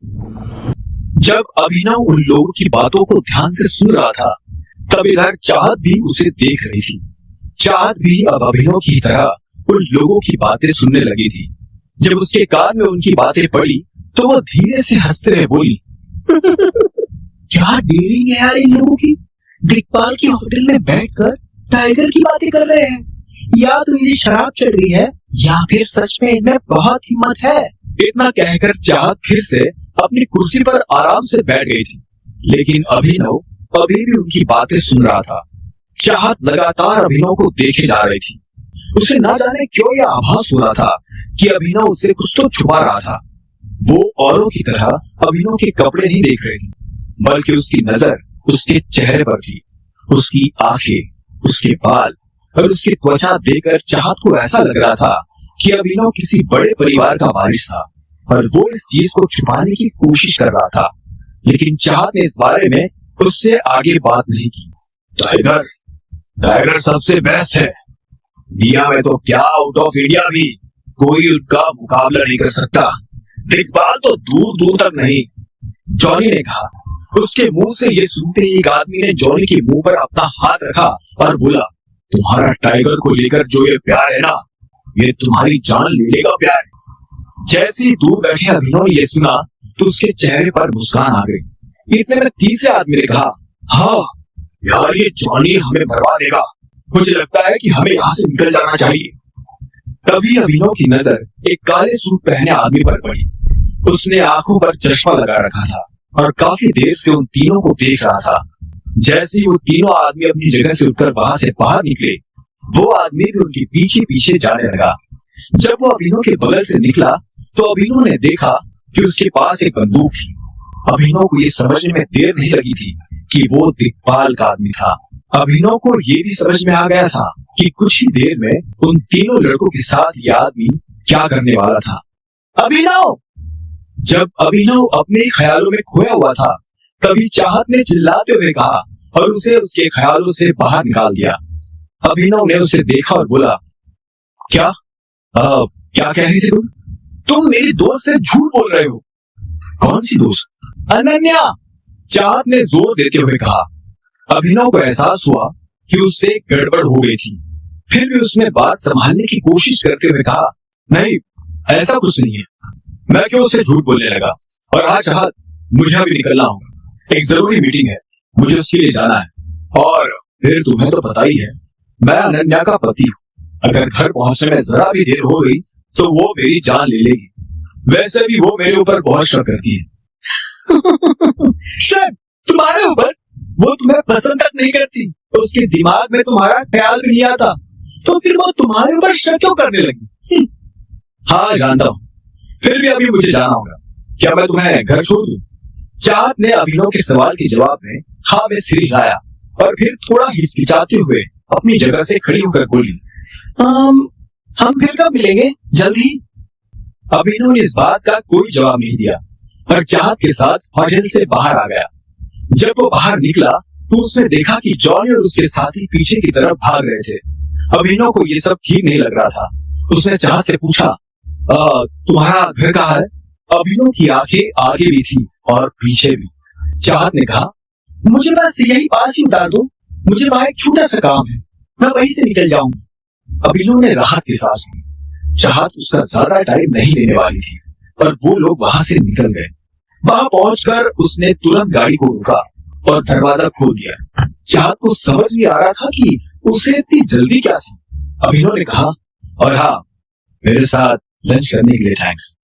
जब अभिनव उन लोगों की बातों को ध्यान से सुन रहा था, तब इधर चाहत भी उसे देख रही थी। चाहत भी अब अभिनव की तरह उन लोगों की बातें सुनने लगी थी। जब उसके कान में उनकी बातें पड़ी, तो वो धीरे से हंसते हुए बोली, क्या डेयरिंग है यार इन लोगों की। दिग्पाल के होटल में बैठकर टाइगर की बातें कर रहे हैं। या तो इन्हें शराब चढ़ गई है, या फिर सच में इनमें बहुत हिम्मत है। इतना कहकर चाहत फिर से अपनी कुर्सी पर आराम से बैठ गई थी, लेकिन अभिनव अभी भी उनकी बातें सुन रहा था। चाहत लगातार अभिनव को देखे जा रही थी। उसे ना जाने क्यों यह आभास हो रहा था कि अभिनव उससे कुछ तो छुपा रहा था। वो औरों की तरह अभिनव के कपड़े नहीं देख रही थी, बल्कि उसकी नजर उसके चेहरे पर थी। उसकी आंखें, उसके बाल और उसकी त्वचा देखकर चाहत को ऐसा लग रहा था कि अभिनव किसी बड़े परिवार का वारिस था और वो इस चीज को छुपाने की कोशिश कर रहा था। लेकिन चाहत ने इस बारे में उससे आगे बात नहीं की। टाइगर सबसे बेस्ट है। इंडिया में तो क्या, आउट ऑफ इंडिया भी कोई उनका मुकाबला नहीं कर सकता। दिग्पाल तो दूर दूर तक नहीं, जॉनी ने कहा। उसके मुंह से ये सुनते ही एक आदमी ने जॉनी के मुंह पर अपना हाथ रखा और बोला, तुम्हारा टाइगर को लेकर जो ये प्यार है ना, ये तुम्हारी जान ले लेगा प्यार। जैसे ही दूर बैठे अभिनव ने ये सुना, तो उसके चेहरे पर मुस्कान आ गई। इतने में तीसरे आदमी ने कहा, हाँ यार, ये जॉनी हमें बर्बाद देगा। मुझे लगता है कि हमें यहाँ से निकल जाना चाहिए। तभी अभिनव की नजर एक काले सूट पहने आदमी पर पड़ी। उसने आंखों पर चश्मा लगा रखा था और काफी देर से उन तीनों को देख रहा था। जैसे ही वो तीनों आदमी अपनी जगह से उठकर वहां से बाहर निकले, वो आदमी भी उनके पीछे पीछे जाने लगा। जब वो अभिनव के बगल से निकला, तो अभिनव ने देखा कि उसके पास एक बंदूक थी। अभिनव को ये समझने में देर नहीं लगी थी कि वो दिग्पाल का आदमी था। अभिनव को ये भी समझ में आ गया था कि कुछ ही देर में उन तीनों लड़कों के साथ ये आदमी क्या करने वाला था। अभिनव! जब अभिनव अपने ख्यालों में खोया हुआ था, तभी चाहत ने चिल्लाते हुए कहा और उसे उसके ख्यालों से बाहर निकाल दिया। अभिनव ने उसे देखा और बोला, क्या क्या कह रही थी तुम मेरी दोस्त से झूठ बोल रहे हो। कौन सी दोस्त? अनन्या! चाहत ने जोर देते हुए कहा। अभिनव को एहसास हुआ कि उससे गड़बड़ हो गई थी। फिर भी उसने बात संभालने की कोशिश करते हुए कहा, नहीं, ऐसा कुछ नहीं है। मैं क्यों उससे झूठ बोलने लगा। और हाँ चाहत, मुझे अभी निकलना होगा, एक जरूरी मीटिंग है, मुझे उसके लिए जाना है। और फिर तुम्हें तो पता ही है, मैं अनन्या का पति हूँ। अगर घर पहुंचने में जरा भी देर हो गई तो वो मेरी जान ले लेगी। वैसे भी वो मेरे ऊपर बहुत शक करती है। शक तुम्हारे ऊपर? वो तुम्हें पसंद तक नहीं करती, उसके दिमाग में तुम्हारा ख्याल भी नहीं आता, तो फिर वो तुम्हारे ऊपर शक क्यों करने लगी? हाँ जानता हूँ, फिर भी अभी मुझे जाना होगा। क्या मैं तुम्हें घर छोड़ दूं? चाहत ने अभिनव के सवाल के जवाब में हाँ में सिर हिलाया और फिर थोड़ा हिचकिचाते हुए अपनी जगह से खड़ी होकर बोली, हम फिर कब मिलेंगे? जल्दी? अभिनव ने इस बात का कोई जवाब नहीं दिया और चाहत के साथ होटल से बाहर आ गया। जब वो बाहर निकला, तो उसने देखा कि जॉनी और उसके साथी पीछे की तरफ भाग रहे थे। अभिनव को ये सब ठीक नहीं लग रहा था। उसने चाहत से पूछा, तुम्हारा घर कहाँ है? अभिनव की आंखें आगे भी थी और पीछे भी। चाहत ने कहा, मुझे बस यही पास ही उतार दो, मुझे वहां एक छोटा सा काम है, मैं वहीं से निकल जाऊंगी। अभिनव ने राहत की सांस ली। चाहत उसका ज्यादा टाइम नहीं लेने वाली थी और वो लोग वहां से निकल गए। वहां पहुंचकर उसने तुरंत गाड़ी को रोका और दरवाजा खोल दिया। चाहत को समझ नहीं आ रहा था कि उसे इतनी जल्दी क्या थी। अभिनव ने कहा, और हाँ, मेरे साथ लंच करने के लिए थैंक्स।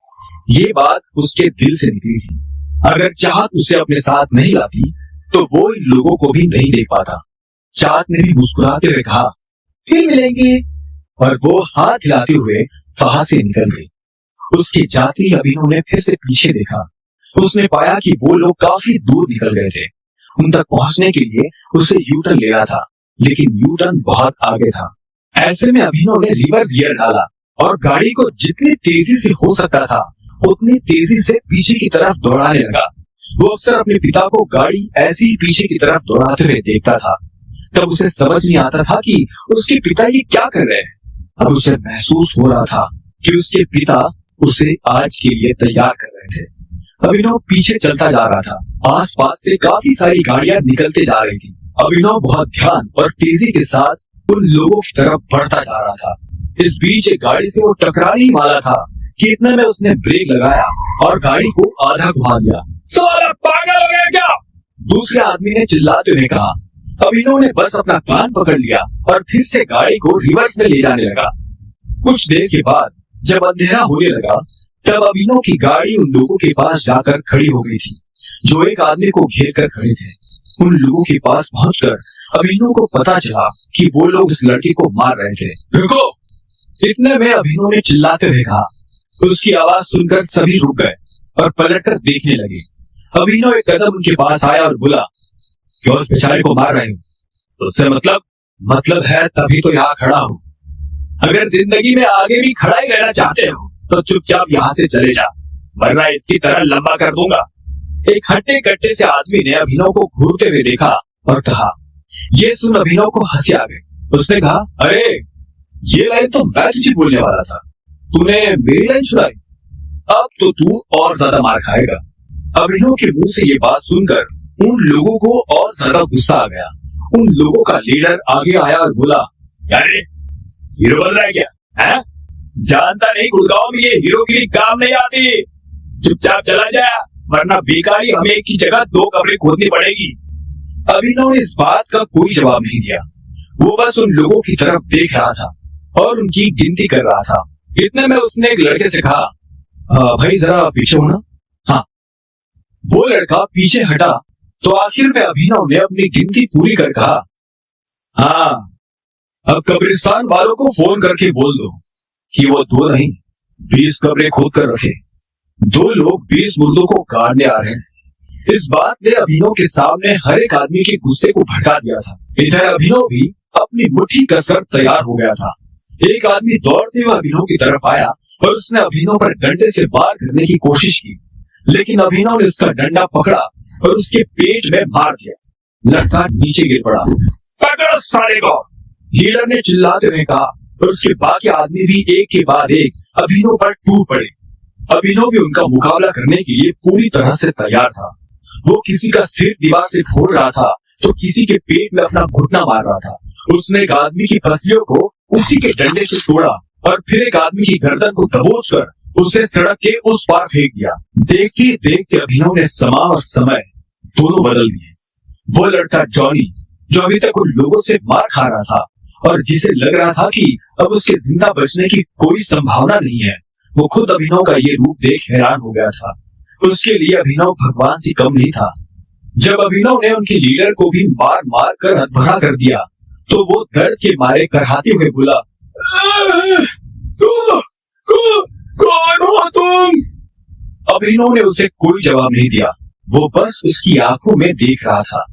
ये बात उसके दिल से निकली थी। अगर चाहत उसे अपने साथ नहीं लाती तो वो इन लोगों को भी नहीं देख पाता। चाहत ने भी मुस्कुराते हुए कहा, फिर मिलेंगे, और वो हाथ हिलाते हुए वहां से निकल गई। उसके जाते ही अभिनव ने फिर से पीछे देखा। उसने पाया कि वो लोग काफी दूर निकल गए थे। उन तक पहुंचने के लिए उसे यू टर्न लेना था, लेकिन यू टर्न बहुत आगे था। ऐसे में अभिनव ने रिवर्स गियर डाला और गाड़ी को जितनी तेजी से हो सकता था उतनी तेजी से पीछे की तरफ दौड़ाने लगा। वो अक्सर अपने पिता को गाड़ी ऐसी ही पीछे की तरफ दौड़ाते हुए देखता था। तब उसे समझ नहीं आता था कि उसके पिता ये क्या कर रहे हैं। अब उसे महसूस हो रहा था कि उसके पिता उसे आज के लिए तैयार कर रहे थे। अभिनव पीछे चलता जा रहा था। आसपास से काफी सारी गाड़ियां निकलते जा रही थी। अभिनव बहुत ध्यान और तेजी के साथ उन लोगों की तरफ बढ़ता जा रहा था। इस बीच एक गाड़ी से वो टकराने ही वाला था कि इतने में उसने ब्रेक लगाया और गाड़ी को आधा घुमा दिया। साला पागल हो गया क्या? दूसरे आदमी ने चिल्लाते हुए कहा। अभिनव ने बस अपना कान पकड़ लिया और फिर से गाड़ी को रिवर्स में ले जाने लगा। कुछ देर के बाद जब अंधेरा होने लगा तब अभिनव की गाड़ी उन लोगों के पास जाकर खड़ी हो गई थी जो एक आदमी को घेर कर खड़े थे। उन लोगों के पास पहुंचकर अभिनव को पता चला कि वो लोग उस लड़की को मार रहे थे। रुको! इतने में अभिनव ने चिल्लाते हुए कहा। उसकी आवाज सुनकर सभी रुक गए और पलटकर देखने लगे। अभिनव एक कदम उनके पास आया और बोला, क्यों उस बेचारे को मार रहे हो? तो उससे मतलब है तभी तो यहाँ खड़ा हूँ। अगर जिंदगी में आगे भी खड़ा ही रहना चाहते हो तो चुपचाप यहाँ से चले जा, वरना इसकी तरह लंबा कर दूंगा। एक हट्टे कट्टे से आदमी ने अभिनव को घूरते हुए देखा और कहा। ये सुन अभिनव को हंसी आ गई। उसने कहा, अरे ये लाइन तो मैं तुझे बोलने वाला था, तूने मेरी लाइन छुड़ाई। अब तो तू और ज्यादा मार खाएगा। अभिनव के मुंह से ये बात सुनकर उन लोगों को और ज्यादा गुस्सा आ गया। उन लोगों का लीडर आगे आया और बोला, अरे हीरो बन रहा है क्या? है? जानता नहीं गुड़गांव में ये हीरोगिरी काम नहीं आती। चुपचाप चला जा, वरना बेकारी हमें एक की जगह 2 कब्रें खोदनी पड़ेगी। अभिनव ने इस बात का कोई जवाब नहीं दिया। वो बस उन लोगों की तरफ देख रहा था और उनकी गिनती कर रहा था। इतने में उसने एक लड़के से कहा, भाई जरा पीछे हो ना। हाँ। वो लड़का पीछे हटा तो आखिर में अभिनव ने अपनी गिनती पूरी कर कहा, हाँ, अब कब्रिस्तान वालों को फोन करके बोल दो कि वो 2 नहीं 20 कब्रें खोद कर रखे। 2 लोग 20 मुर्दों को गाड़ने आ रहे हैं। इस बात ने अभिनव के सामने हर एक आदमी के गुस्से को भड़का दिया था। इधर अभिनव भी अपनी मुट्ठी कसकर तैयार हो गया था। एक आदमी दौड़ते हुए अभिनव की तरफ आया और उसने अभिनव पर डंडे से वार करने की कोशिश की, लेकिन अभिनव ने उसका डंडा पकड़ा और उसके पेट में मार दिया। लड़का नीचे गिर पड़ा। पकड़ साले को! लीडर ने चिल्लाते हुए कहा और उसके बाकी आदमी भी एक के बाद एक अभिनव पर टूट पड़े। अभिनव भी उनका मुकाबला करने के लिए पूरी तरह से तैयार था। वो किसी का सिर दीवार से फोड़ रहा था तो किसी के पेट में अपना घुटना मार रहा था। उसने एक आदमी की पसलियों को उसी के डंडे से तोड़ा और फिर एक आदमी की गर्दन को दबोचकर उसे सड़क के उस पार फेंक दिया। देखते देखते अभिनव ने समा और समय दोनों बदल दिए। वो लड़का जॉनी जो अभी तक उन लोगों से मार खा रहा था और जिसे लग रहा था कि अब उसके जिंदा बचने की कोई संभावना नहीं है, वो खुद अभिनव का ये रूप देख हैरान हो गया था। उसके लिए अभिनव भगवान से कम नहीं था। जब अभिनव ने उनके लीडर को भी मार मार कर हतभरा कर दिया तो वो दर्द के मारे कराहते हुए बोला, कौन हो तुम? अभिनव ने उसे कोई जवाब नहीं दिया। वो बस उसकी आंखों में देख रहा था।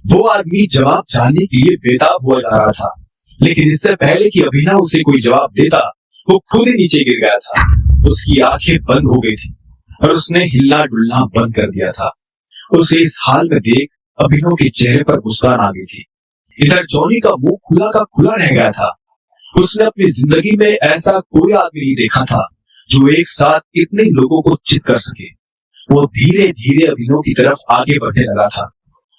वो आदमी जवाब जानने के लिए बेताब हुआ जा रहा था, लेकिन इससे पहले कि अभिनव उसे कोई जवाब देता वो खुद ही नीचे गिर गया था। उसकी आंखें बंद हो गई थी और उसने हिलना डुलना बंद कर दिया था। उसे इस हाल में देख अभिनव के चेहरे पर मुस्कान आ गई थी। इधर जॉनी का मुंह खुला का खुला रह गया था। उसने अपनी जिंदगी में ऐसा कोई आदमी नहीं देखा था जो एक साथ इतने लोगों को चित कर सके। वो धीरे धीरे अभिनव की तरफ आगे बढ़ने लगा था।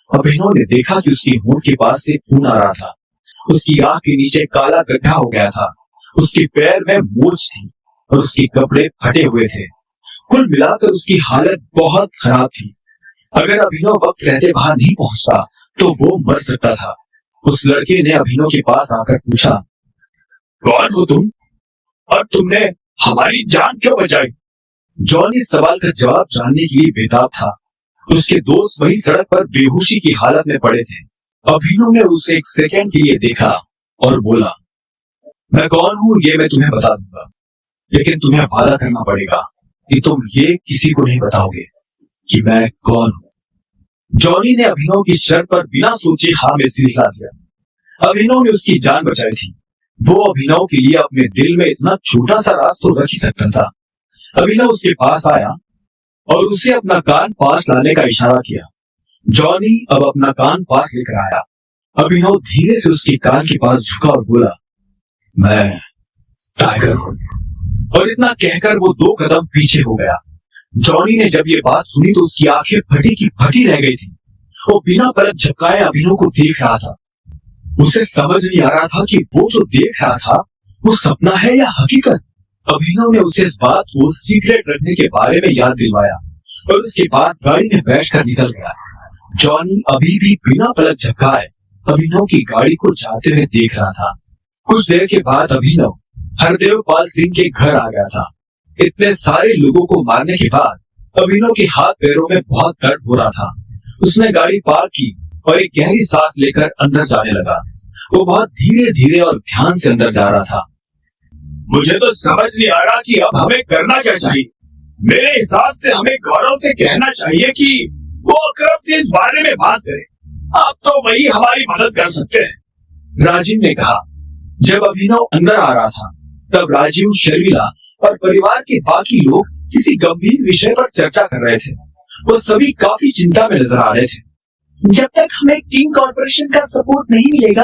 अभिनव ने देखा कि उसकी होंठ के पास से खून आ रहा था। उसकी आंख के नीचे काला गड्ढा हो गया था। उसके पैर में मोच थी और उसके कपड़े फटे हुए थे। कुल मिलाकर उसकी हालत बहुत खराब थी। अगर अभिनव वक्त रहते वहां नहीं पहुंचता तो वो मर सकता था। उस लड़के ने अभिनव के पास आकर पूछा, कौन हो तुम और तुमने हमारी जान क्यों बचाई? जॉनी इस सवाल का जवाब जानने के लिए बेताब था। उसके दोस्त वही सड़क पर बेहोशी की हालत में पड़े थे। अभिनव ने उसे एक सेकंड के लिए देखा और बोला, मैं कौन हूँ ये मैं तुम्हें बता दूंगा, लेकिन तुम्हें वादा करना पड़ेगा कि तुम ये किसी को नहीं बताओगे कि मैं कौन हूँ। जॉनी ने अभिनव की शर्त पर बिना सोचे हाँ में सिर हिला दिया। अभिनव ने उसकी जान बचाई थी। वो अभिनव के लिए अपने दिल में इतना छोटा सा राज तो रख ही सकता था। अभिनव उसके पास आया और उसे अपना कान पास लाने का इशारा किया। जॉनी अब अपना कान पास लेकर आया। अभिनव धीरे से उसके कान के पास झुका और बोला, मैं टाइगर हूं। और इतना कहकर वो 2 कदम पीछे हो गया। जॉनी ने जब ये बात सुनी तो उसकी आंखें फटी की फटी रह गई थी। वो बिना पलक झपकाए अभिनव को देख रहा था। उसे समझ नहीं आ रहा था कि वो जो देख रहा था वो सपना है या हकीकत। अभिनव ने उसे इस बात को सीक्रेट रखने के बारे में याद दिलवाया और उसके बाद गाड़ी में बैठकर निकल गया। जॉनी अभी भी बिना पलक झपकाए अभिनव की गाड़ी को जाते हुए देख रहा था। कुछ देर के बाद अभिनव हरदेवपाल सिंह के घर आ गया था। इतने सारे लोगों को मारने के बाद अभिनव के हाथ पैरों में बहुत दर्द हो रहा था। उसने गाड़ी पार्क की और एक गहरी सांस लेकर अंदर जाने लगा। वो बहुत धीरे धीरे और ध्यान से अंदर जा रहा था। मुझे तो समझ नहीं आ रहा कि अब हमें करना क्या चाहिए। मेरे हिसाब से हमें गौरव से कहना चाहिए कि वो अकरम से इस बारे में बात करे। अब तो वही हमारी मदद कर सकते हैं, राजीव ने कहा। जब अभिनव अंदर आ रहा था तब राजीव, शर्मिला और परिवार के बाकी लोग किसी गंभीर विषय पर चर्चा कर रहे थे। वो सभी काफी चिंता में नजर आ रहे थे। जब तक हमें किंग कॉर्पोरेशन का सपोर्ट नहीं मिलेगा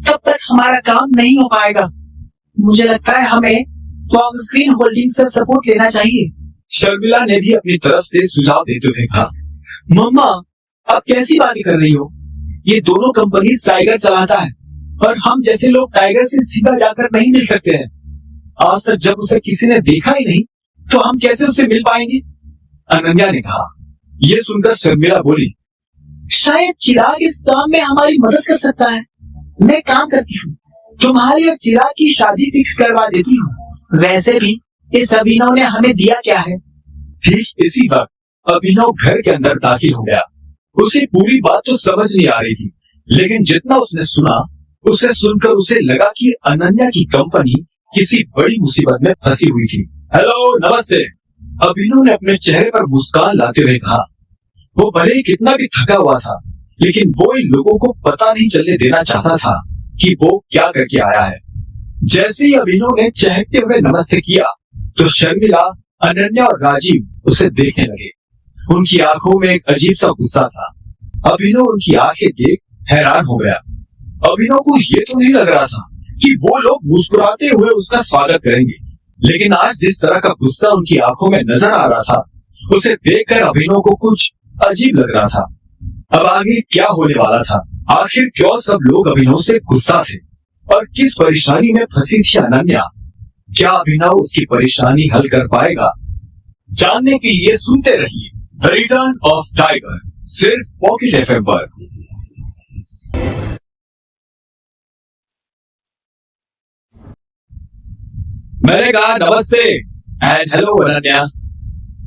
तब तक हमारा काम नहीं हो पाएगा। मुझे लगता है हमें फॉक्स स्क्रीन होल्डिंग से सपोर्ट लेना चाहिए। शर्मिला ने भी अपनी तरफ से सुझाव देते हुए कहा। मम्मा, आप कैसी बातें कर रही हो? ये दोनों कंपनी टाइगर चलाता है और हम जैसे लोग टाइगर से सीधा जाकर नहीं मिल सकते हैं। आज तक जब उसे किसी ने देखा ही नहीं तो हम कैसे उससे मिल पाएंगे? अनन्या ने कहा। ये सुनकर शर्मिला बोली, शायद चिराग इस काम में हमारी मदद कर सकता है। मैं काम करती हूँ, तुम्हारी और चिराग की शादी फिक्स करवा देती हूँ। वैसे भी इस अभिनव ने हमें दिया क्या है? ठीक इसी वक्त अभिनव घर के अंदर दाखिल हो गया। उसे पूरी बात तो समझ नहीं आ रही थी, लेकिन जितना उसने सुना उसे सुनकर उसे लगा कि अनन्या की कंपनी किसी बड़ी मुसीबत में फंसी हुई थी। हेलो, नमस्ते, अभिनव ने अपने चेहरे पर मुस्कान लाते हुए कहा। वो भले ही कितना भी थका हुआ था, लेकिन वो इन लोगों को पता नहीं चलने देना चाहता था कि वो क्या करके आया है। जैसे ही अभिनव ने चहकते हुए नमस्ते किया तो शर्मिला, अनन्या और राजीव उसे देखने लगे। उनकी आंखों में एक अजीब सा गुस्सा था। अभिनव उनकी आंखें देख हैरान हो गया। अभिनव को ये तो नहीं लग रहा था कि वो लोग मुस्कुराते हुए उसका स्वागत करेंगे, लेकिन आज जिस तरह का गुस्सा उनकी आंखों में नजर आ रहा था उसे देखकर अभिनव को कुछ अजीब लग रहा था। अब आगे क्या होने वाला था? आखिर क्यों सब लोग अभिनव से गुस्सा थे और किस परेशानी में फंसी थी अनन्या? क्या अभिनव उसकी परेशानी हल कर पाएगा? जानने के लिए सुनते रहिए द रिटर्न ऑफ टाइगर, सिर्फ पॉकेट एफएम पर। मैंने कहा नमस्ते एंड हेलो अनन्या,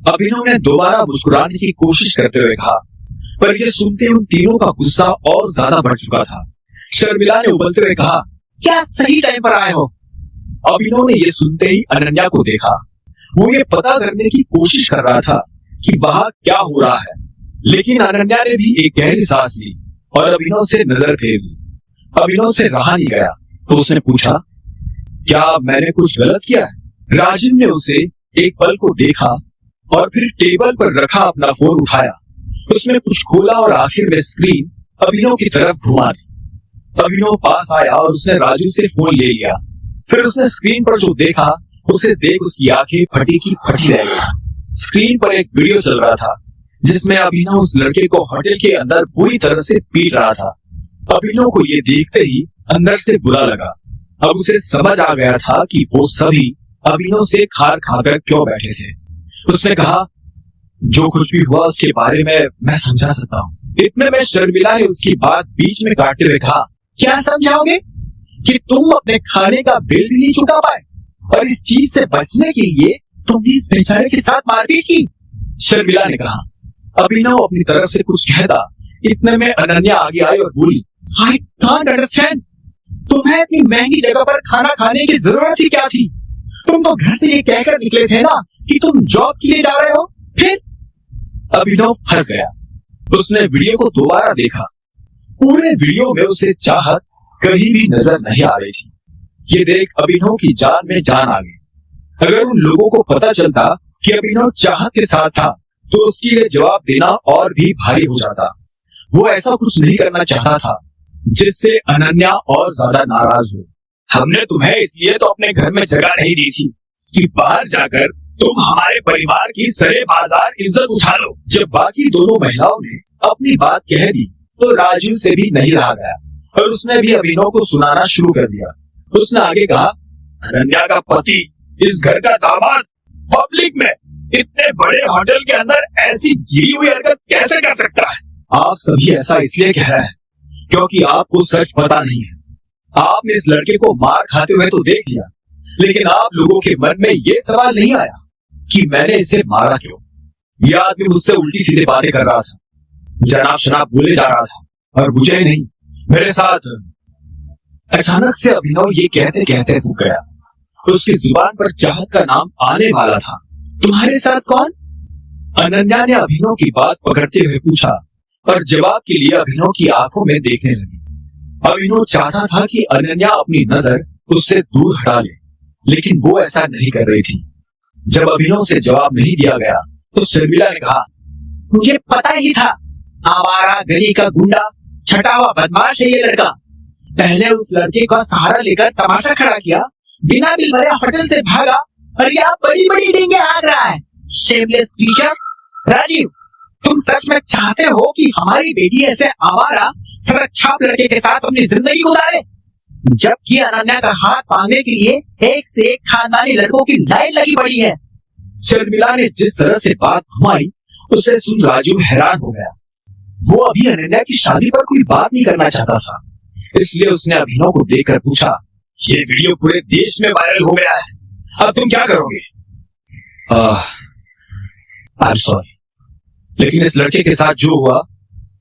अभिनव ने दोबारा मुस्कुराने की कोशिश करते हुए कहा, पर यह सुनते उन तीनों का गुस्सा और ज्यादा बढ़ चुका था। शर्मिला ने उबलते हुए कहा, क्या सही टाइम पर आए हो? अभिनव ने यह सुनते ही अनन्या को देखा। वो ये पता करने की कोशिश कर रहा था कि वहां क्या हो रहा है, लेकिन अनन्या ने भी एक गहरी सांस ली और अभिनव से नजर फेर ली। अभिनव से रहा नहीं गया तो उसने पूछा, क्या मैंने कुछ गलत किया है? राजीव ने उसे एक पल को देखा और फिर टेबल पर रखा अपना फोन उठाया। उसने कुछ खोला और आखिर में स्क्रीन अभिनव की तरफ घुमा दी। अभिनव पास आया और उसने राजू से फोन ले लिया। फिर उसने स्क्रीन पर जो देखा उसे देख उसकी आंखें फटी की फटी रह गई। स्क्रीन पर एक वीडियो चल रहा था जिसमें अभिनव उस लड़के को होटल के अंदर पूरी तरह से पीट रहा था। अभिनव को ये देखते ही अंदर से बुरा लगा। अब उसे समझ आ गया था कि वो सभी अभिनव से खार खाकर क्यों बैठे थे। उसने कहा, जो कुछ भी हुआ उसके बारे में मैं समझा सकता हूँ। इतने में शर्मिला ने उसकी बात बीच में काटते हुए कहा, क्या समझाओगे? कि तुम अपने खाने का बिल भी नहीं चुका पाए और इस चीज से बचने के लिए तुमने इस बेचारे के साथ मारपीट की। शर्मिला ने कहा। अभिनव अपनी तरफ से कुछ कहता, इतने में अनन्या आगे आई और बोली, आई कांट अंडरस्टैंड, तुम्हें इतनी महंगी जगह पर खाना खाने की जरूरत ही क्या थी? तुम तो घर से ये कहकर निकले थे ना कि तुम जॉब के लिए जा रहे हो। फिर अभिनव फंस गया। उसने वीडियो को दोबारा देखा। पूरे वीडियो में उसे चाहत कहीं भी नजर नहीं आ रही थी। ये देख अभिनव की जान में जान आ गई। अगर उन लोगों को पता चलता कि अभिनव चाहत के साथ था तो उसके लिए जवाब देना और भी भारी हो जाता। वो ऐसा कुछ नहीं करना चाहता था जिससे अनन्या और ज्यादा नाराज हो। हमने तुम्हें इसलिए तो अपने घर में जगह नहीं दी थी कि बाहर जाकर तुम हमारे परिवार की सरे बाजार इज्जत उठा लो। जब बाकी दोनों महिलाओं ने अपनी बात कह दी तो राजू से भी नहीं रहा गया और उसने भी अभिनव को सुनाना शुरू कर दिया। उसने आगे कहा, अनन्या का पति, इस घर का दामाद, पब्लिक में इतने बड़े होटल के अंदर ऐसी गिरी हुई हरकत कैसे कर सकता है? आप सभी ऐसा इसलिए कह रहे हैं क्योंकि आपको सच पता नहीं है। आपने इस लड़के को मार खाते हुए तो देख लिया, लेकिन आप लोगों के मन में ये सवाल नहीं आया कि मैंने इसे मारा क्यों। यह आदमी मुझसे उल्टी सीधे बातें कर रहा था, जनाब शनाब बोले जा रहा था और मुझे नहीं, मेरे साथ। अचानक से अभिनव ये कहते कहते रुक गया। उसकी जुबान पर चाहत का नाम आने वाला था। तुम्हारे साथ कौन? अनन्या ने अभिनव की बात पकड़ते हुए पूछा और जवाब के लिए अभिनव की आंखों में देखने लगी। अभिनव चाहता था कि अनन्या अपनी नजर उससे दूर हटा ले, लेकिन वो ऐसा नहीं कर रही थी। जब अभिनव से जवाब नहीं दिया गया तो शर्मिला ने कहा, मुझे पता ही था, आवारा गली का गुंडा, छटा हुआ बदमाश है ये लड़का। पहले उस लड़के का सहारा लेकर तमाशा खड़ा किया, बिना बिल भरे होटल से भागा और यहाँ बड़ी बड़ी डींगे हाँक रहा है। Shameless creature. राजीव, तुम सच में चाहते हो कि हमारी बेटी ऐसे आवारा सड़क छाप लड़के के साथ अपनी जिंदगी गुजारे, जबकि अनन्या का हाथ पाने के लिए एक से एक खानदानी लड़कों की लाइन लगी पड़ी है। शर्मिला ने जिस तरह से बात घुमाई उसे सुन राजू हैरान हो गया। वो अभी अनन्या की शादी पर कोई बात नहीं करना चाहता था, इसलिए उसने अभिनव को देखकर पूछा, ये वीडियो पूरे देश में वायरल हो गया है, अब तुम क्या करोगे? आई एम सॉरी, लेकिन इस लड़के के साथ जो हुआ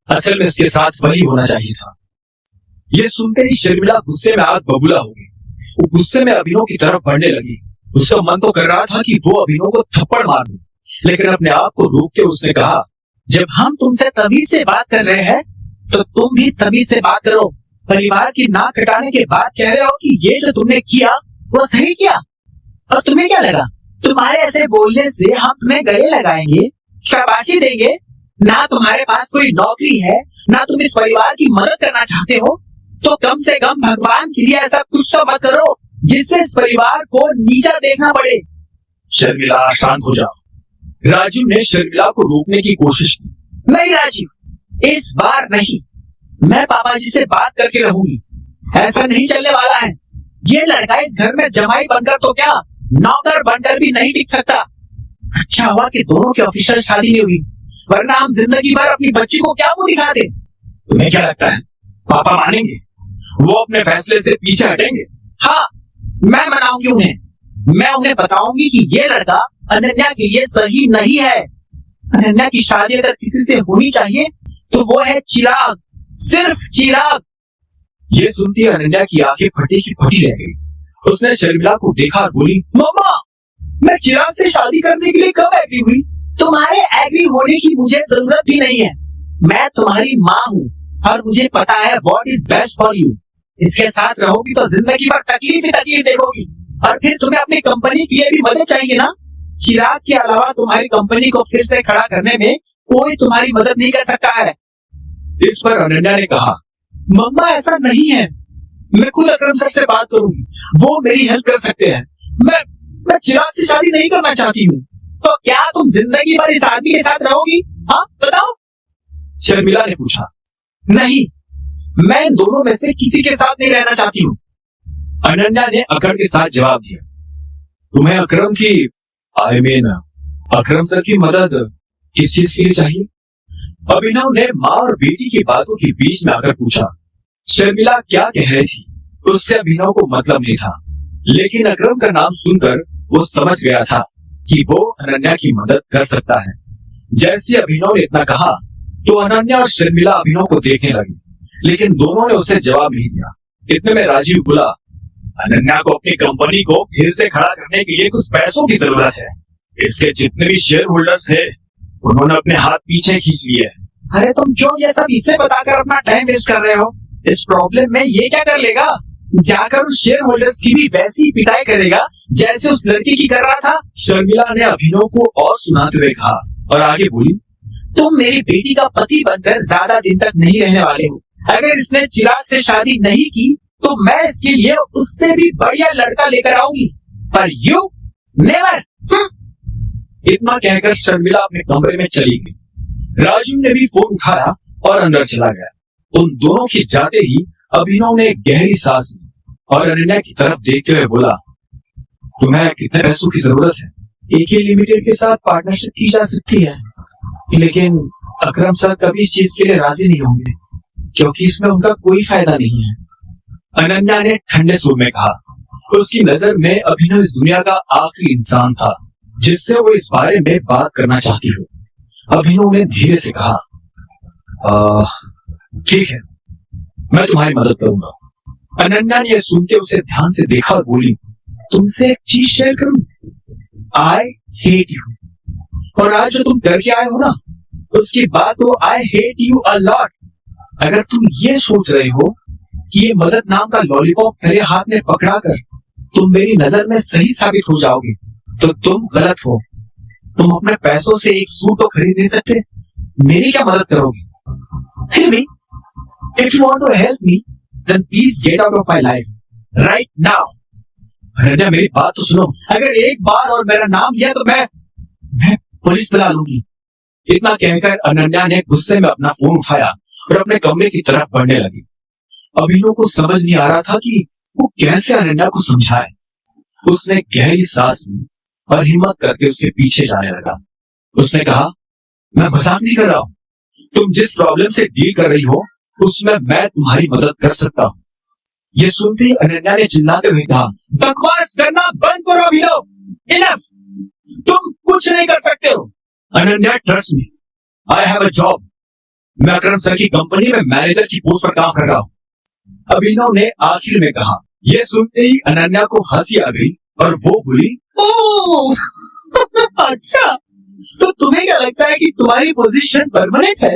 असल में इसके साथ वही होना चाहिए था। ये सुनते ही शर्मिला गुस्से में आग बबूला हो गई। वो गुस्से में अभिनव की तरफ बढ़ने लगी। उसका मन तो कर रहा था कि वो अभिनव को थप्पड़ मार दे, लेकिन अपने आप को रोक के उसने कहा, जब हम तुमसे तमीज से बात कर रहे हैं तो तुम भी तमीज से बात करो। परिवार की नाक कटाने के बाद कह रहे हो कि ये जो तुमने किया वो सही किया, और तुम्हें क्या लगा तुम्हारे ऐसे बोलने से हम तुम्हें गले लगाएंगे, शाबाशी देंगे? ना तुम्हारे पास कोई नौकरी है, ना तुम इस परिवार की मदद करना चाहते हो, तो कम से कम भगवान के लिए ऐसा कुछ तो मत करो जिससे इस परिवार को नीचा देखना पड़े। शर्मिला, शांत हो जाओ। राजीव ने शर्मिला को रोकने की कोशिश की। नहीं राजीव, इस बार नहीं, मैं पापा जी से बात करके रहूंगी। ऐसा नहीं चलने वाला है। ये लड़का इस घर में जमाई बनकर तो क्या, नौकर बनकर भी नहीं टिक सकता। अच्छा हुआ कि दोनों की ऑफिशियल शादी नहीं हुई, वरना हम जिंदगी भर अपनी बच्ची को क्या मुंह दिखाते। तुम्हें क्या लगता है पापा मानेंगे? वो अपने फैसले से पीछे हटेंगे? हाँ, मैं मनाऊंगी उन्हें। मैं उन्हें बताऊंगी कि ये लड़का अनन्या के लिए सही नहीं है। अनन्या की शादी अगर किसी से होनी चाहिए तो वो है चिराग, सिर्फ चिराग। ये सुनती अनन्या की आंखें फटी की फटी रह गई। उसने शर्मिला को देखा और बोली, मम्मा, मैं चिराग से शादी करने के लिए कब एग्री हुई? तुम्हारे एग्री होने की मुझे जरूरत भी नहीं है। मैं तुम्हारी माँ हूँ और मुझे पता है what is best for you. इसके साथ रहोगी तो जिंदगी भर तकलीफ ही तकलीफ देखोगी, और फिर तुम्हें अपनी कंपनी के लिए भी मदद चाहिए ना। चिराग के अलावा तुम्हारी कंपनी को फिर से खड़ा करने में कोई तुम्हारी मदद नहीं कर सकता है। इस पर अनन्या ने कहा, मम्मा ऐसा नहीं है, मैं खुद अकरम सर से बात करूंगी, वो मेरी हेल्प कर सकते हैं। मैं चिराग से शादी नहीं करना चाहती हूँ। तो क्या तुम जिंदगी भर इस आदमी के साथ रहोगी? हाँ बताओ, शर्मिला ने पूछा। नहीं, मैं इन दोनों में से किसी के साथ नहीं रहना चाहती हूँ, अनन्या ने अकड़ के साथ जवाब दिया। तुम्हें अकरम की अकरम सर की मदद किस चीज के लिए चाहिए? अभिनव ने माँ और बेटी की बातों के बीच में आकर पूछा। शर्मिला क्या कह रही थी उससे अभिनव को मतलब नहीं था, लेकिन अकरम का नाम सुनकर वो समझ गया था कि वो अनन्या की मदद कर सकता है। जैसे अभिनव ने इतना कहा तो अनन्या और शर्मिला अभिनव को देखने लगी, लेकिन दोनों ने उसे जवाब नहीं दिया। इतने में राजीव बोला, अनन्या को अपनी कंपनी को फिर से खड़ा करने के लिए कुछ पैसों की जरूरत है। इसके जितने भी शेयर होल्डर्स है उन्होंने अपने हाथ पीछे खींच लिए। अरे तुम क्यों ये सब इसे बताकर अपना टाइम वेस्ट कर रहे हो? इस प्रॉब्लम में ये क्या कर लेगा? जाकर उस शेयर होल्डर्स की भी वैसी पिटाई करेगा जैसे उस लड़की की कर रहा था। शर्मिला ने अभिनव को और सुनाते हुए कहा और आगे बोली, तुम मेरी बेटी का पति बनकर ज्यादा दिन तक नहीं रहने वाले हो। अगर इसने चिराग से शादी नहीं की तो मैं इसके लिए उससे भी बढ़िया लड़का लेकर आऊंगी, पर यू नेवर। इतना कहकर शर्मिला अपने कमरे में चली गई। राजीव ने भी फोन उठाया और अंदर चला गया। उन दोनों के जाते ही अभिनव ने गहरी सांस ली और अनन्या की तरफ देखते हुए बोला, तुम्हें कितने पैसों की जरूरत है? AK लिमिटेड के साथ पार्टनरशिप की जा सकती है, लेकिन अकरम सर कभी इस चीज के लिए राजी नहीं होंगे क्योंकि इसमें उनका कोई फायदा नहीं है। अनन्या ने ठंडे सुर में कहा। उसकी नजर में अभिनव इस दुनिया का आखिरी इंसान था जिससे वो इस बारे में बात करना चाहती हो। अभिनव ने धीरे से कहा, ठीक है, मैं तुम्हारी मदद करूंगा। अनन्या ने यह सुनते उसे ध्यान से देखा और बोली, तुमसे एक चीज शेयर करूं? I hate you. और आज जो तुम करके आए हो ना, उसकी बात तो I hate you a lot. अगर तुम ये सोच रहे हो कि ये मदद नाम का लॉलीपॉप मेरे हाथ में पकड़ा कर तुम मेरी नजर में सही साबित हो जाओगे तो तुम गलत हो। तुम अपने पैसों से एक सूट तो खरीद नहीं सकते, मेरी क्या मदद करोगे? फिर भी if you want to help me then please get out of my life right now. Ananya मेरी बात तो सुनो। अगर एक बार और मेरा नाम लिया तो मैं पुलिस बुला लूंगी। इतना कहकर अनन्या ने गुस्से में अपना फोन उठाया और अपने कमरे की तरफ बढ़ने लगी। अभिनव को समझ नहीं आ रहा था कि वो कैसे अनन्या को समझाए। उसने गहरी सांस ली और हिम्मत करके उसके पीछे जाने लगा। उसने कहा, मैं मजाक नहीं कर रहा हूं। तुम जिस प्रॉब्लम से डील कर रही हो उसमें मैं तुम्हारी मदद कर सकता हूं। ये सुनते ही अनन्या ने चिल्लाते हुए कहा, बकवास करना बंद करो अभिनव, इनफ। तुम कुछ नहीं कर सकते हो। Ananya, trust me, I have a job. मैं अकरम सर की कंपनी में मैनेजर की पोस्ट पर काम कर रहा हूं। अभिनव ने आखिर में कहा। यह सुनते ही अनन्या को हंसी आ गई और वो बोली, ओह अच्छा, तो तुम्हें क्या लगता है कि तुम्हारी पोजीशन परमानेंट है?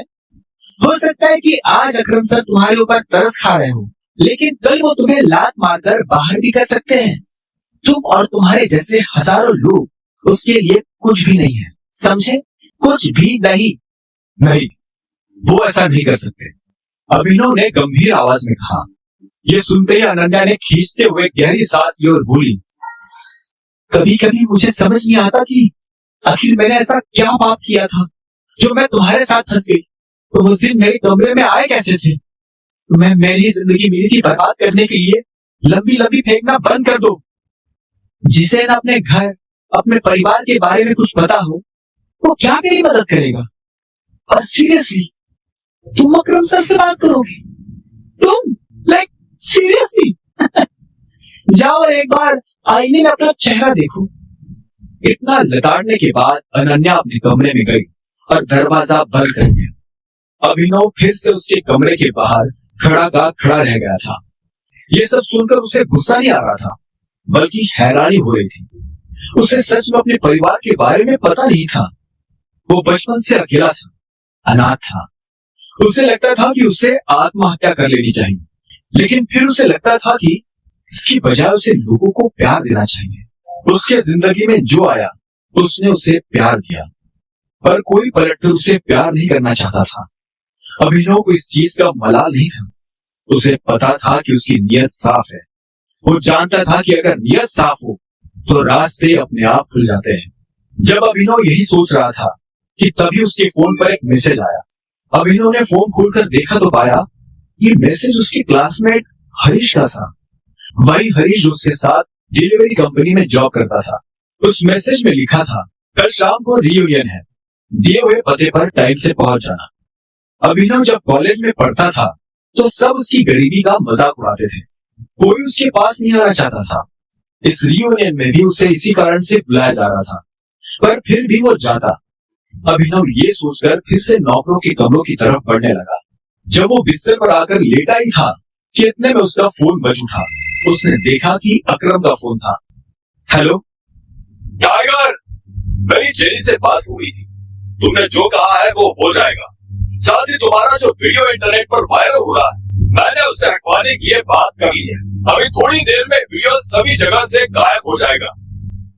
हो सकता है कि आज अकरम सर तुम्हारे ऊपर तरस खा रहे हो, लेकिन कल वो तुम्हें लात मारकर बाहर भी कर सकते हैं। तुम और तुम्हारे जैसे हजारों लोग उसके लिए कुछ भी नहीं है, समझे? कुछ भी नहीं। नहीं, वो ऐसा नहीं कर सकते, अभिनव ने गंभीर आवाज में कहा। यह सुनते ही अनन्या ने खींचते हुए गहरी सांस ली और बोली, कभी कभी मुझे समझ नहीं आता कि आखिर मैंने ऐसा क्या पाप किया था जो मैं तुम्हारे साथ फंस गई। तुम उस दिन मेरे कमरे में आए कैसे थे? मैं मेरी जिंदगी मिली थी बर्बाद करने के लिए लंबी लंबी फेंकना बंद कर दो। जिसे न अपने घर अपने परिवार के बारे में कुछ पता हो वो क्या मेरी मदद करेगा? और सीरियसली तुम अकरम सर से बात करोगे? तुम लाइक सीरियसली? जाओ और एक बार आईने में अपना चेहरा देखो। इतना लताड़ने के बाद अनन्या अपने कमरे में गई और दरवाजा बंद कर दिया। अभिनव फिर से उसके कमरे के बाहर खड़ा का खड़ा रह गया था। ये सब सुनकर उसे गुस्सा नहीं आ रहा था, बल्कि हैरानी हो रही थी। उसे सच में अपने परिवार के बारे में पता नहीं था। वो बचपन से अकेला था, अनाथ था। उसे लगता था कि उसे आत्महत्या कर लेनी चाहिए, लेकिन फिर उसे लगता था कि इसकी बजाय उसे लोगों को प्यार देना चाहिए। उसके जिंदगी में जो आया उसने उसे प्यार दिया, पर कोई पलटकर उसे प्यार नहीं करना चाहता था। अभिनव को इस चीज का मलाल नहीं था। उसे पता था कि उसकी नीयत साफ है। वो जानता था कि अगर नीयत साफ हो तो रास्ते अपने आप खुल जाते हैं। जब अभिनव यही सोच रहा था कि तभी उसके फोन पर एक मैसेज आया। अभिनव ने फोन खोलकर देखा तो पाया ये मैसेज उसके क्लासमेट हरीश का था। वही हरीश जो उसके साथ डिलीवरी कंपनी में जॉब करता था। उस मैसेज में लिखा था, कल शाम को रियूनियन है, दिए हुए पते पर टाइम से पहुंच जाना। अभिनव जब कॉलेज में पढ़ता था तो सब उसकी गरीबी का मजाक उड़ाते थे। कोई उसके पास नहीं आना चाहता था। इस रियूनियन में भी उसे इसी कारण से बुलाया जा रहा था, पर फिर भी वो जाता। अभिनव ये सोचकर फिर से नौकरों के कमरों की तरफ बढ़ने लगा। जब वो बिस्तर पर आकर लेटा ही था कि इतने में उसका फोन बज उठा। उसने देखा कि अकरम का फोन था। हेलो टाइगर, मेरी जेनी से बात हुई थी। तुमने जो कहा है वो हो जाएगा। साथ ही तुम्हारा जो वीडियो इंटरनेट पर वायरल हो रहा है, मैंने उससे हटवाने की बात कर ली है। अभी थोड़ी देर में वीडियो सभी जगह से गायब हो जाएगा।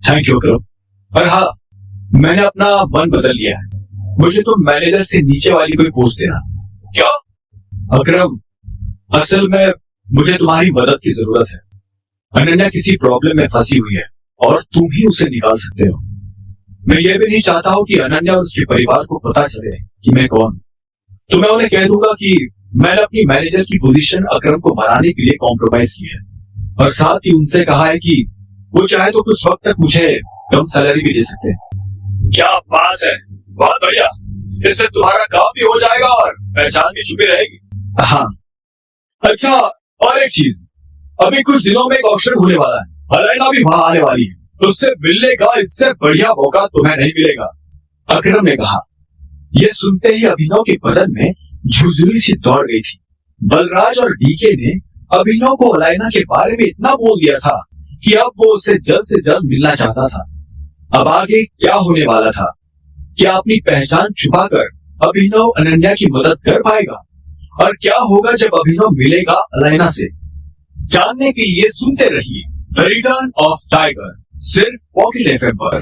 थैंक यू अकरम। पर हाँ, मैंने अपना मन बदल लिया है। मुझे तुम मैनेजर से नीचे वाली कोई पोस्ट देना। क्या? अकरम, असल में मुझे तुम्हारी मदद की जरूरत है। अनन्या किसी प्रॉब्लम में फंसी हुई है और तुम ही उसे निकाल सकते हो। मैं ये भी नहीं चाहता हूँ कि अनन्या और उसके परिवार को पता चले कि मैं कौन हूँ। तो मैं उन्हें कह दूंगा कि मैंने अपनी मैनेजर की पोजीशन अकरम को बनाने के लिए कॉम्प्रोमाइज की है और साथ ही उनसे कहा है कि वो चाहे तो कुछ वक्त तक मुझे कम सैलरी भी दे सकते हैं। क्या बात है, बहुत बढ़िया। इससे तुम्हारा काम भी हो जाएगा और पहचान भी छुपी रहेगी। हाँ, अच्छा, और एक चीज, अभी कुछ दिनों में एक ऑक्शन होने वाला है, अलैना भी वहां आने वाली है, उससे मिलने का इससे बढ़िया मौका तुम्हें नहीं मिलेगा, अकरम ने कहा। यह सुनते ही अभिनव के बदन में झुरझुरी सी दौड़ गई थी। बलराज और डीके ने अभिनव को अलैना के बारे में इतना बोल दिया था कि अब वो उससे से जल्द मिलना चाहता था। अब आगे क्या होने वाला था? क्या अपनी पहचान छुपाकर अभिनव अनन्या की मदद कर पाएगा? और क्या होगा जब अभिनव मिलेगा अलैना से? जानने के लिए सुनते रहिए द रिटर्न ऑफ टाइगर, सिर्फ पॉकेट एफएम पर।